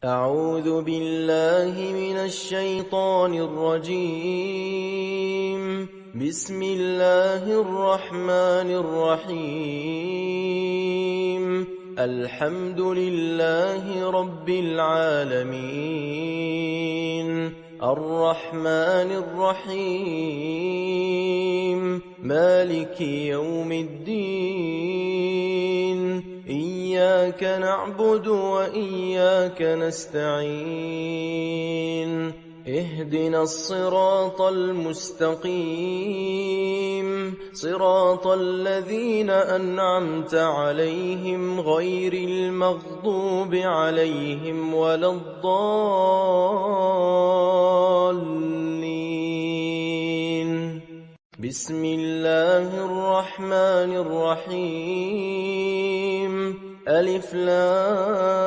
أعوذ بالله من الشيطان الرجيم. بسم الله الرحمن الرحيم. الحمد لله رب العالمين، الرحمن الرحيم، مالك يوم الدين. إياك نعبد وإياك نستعين. اهدنا الصراط المستقيم، صراط الذين أنعمت عليهم غير المغضوب عليهم ولا الضالين. بسم الله الرحمن الرحيم. ألف لام